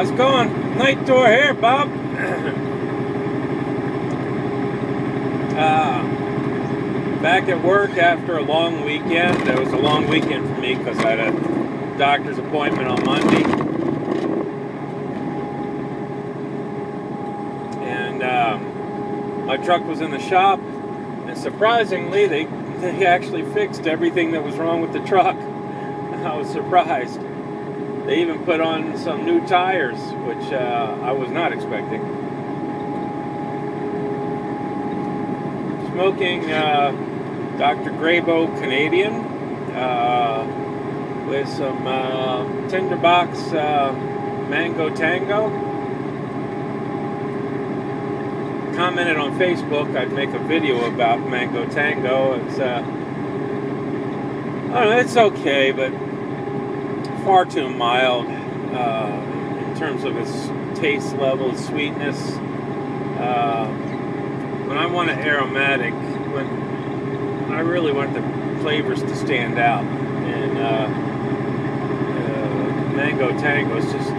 How's it going? Night door here, Bob. Back at work after a long weekend. It was a long weekend for me because I had a doctor's appointment on Monday. And my truck was in the shop. And surprisingly, they actually fixed everything that was wrong with the truck. I was surprised. They even put on some new tires, which I was not expecting. Smoking Dr. Graybo Canadian with some Tinderbox Mango Tango. Commented on Facebook I'd make a video about Mango Tango. It's I don't know, it's okay, but far too mild in terms of its taste level, sweetness. When I want an aromatic, when I really want the flavors to stand out, and Mango Tango is just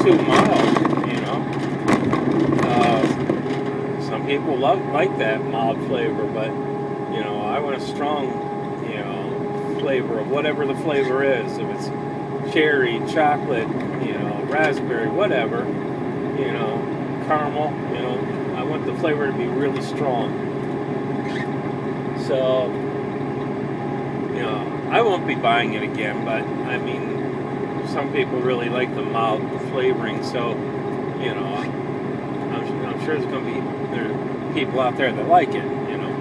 too mild, you know. Some people like that mild flavor, but you know, I want a strong, you know, flavor of whatever the flavor is. If it's cherry, chocolate, you know, raspberry, whatever, you know, caramel, you know, I want the flavor to be really strong. So, you know, I won't be buying it again, but I mean, some people really like the mild flavoring, so, you know, I'm sure there are people out there that like it, you know.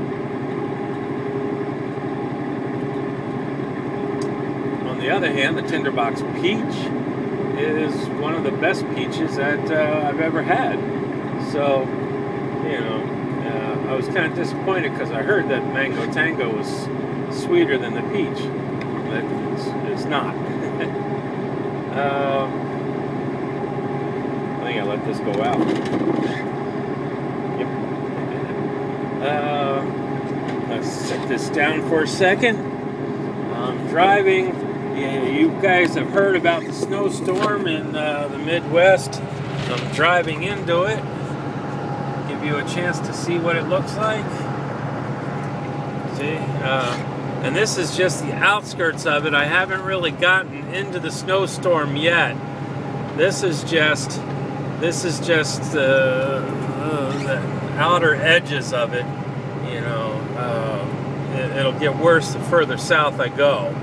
On the other hand, the Tinderbox Peach is one of the best peaches that I've ever had. So, you know, I was kind of disappointed because I heard that Mango Tango was sweeter than the peach, but it's not. I think I let this go out. Yep. Let's set this down for a second. I'm driving. Yeah, you guys have heard about the snowstorm in the Midwest. I'm driving into it. Give you a chance to see what it looks like. See? And this is just the outskirts of it. I haven't really gotten into the snowstorm yet. This is just the outer edges of it. You know, it'll get worse the further south I go.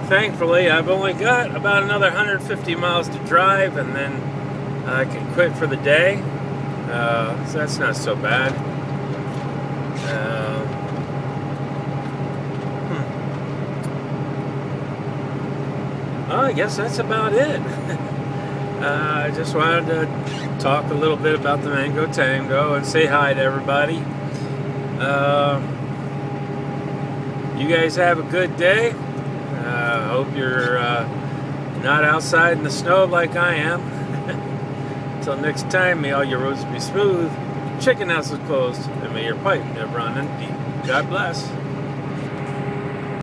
Thankfully, I've only got about another 150 miles to drive, and then I can quit for the day. So that's not so bad. Well, I guess that's about it. I just wanted to talk a little bit about the Mango Tango and say hi to everybody. You guys have a good day. Hope you're not outside in the snow like I am. Until next time, may all your roads be smooth, chicken house is closed, and may your pipe never run empty. God bless.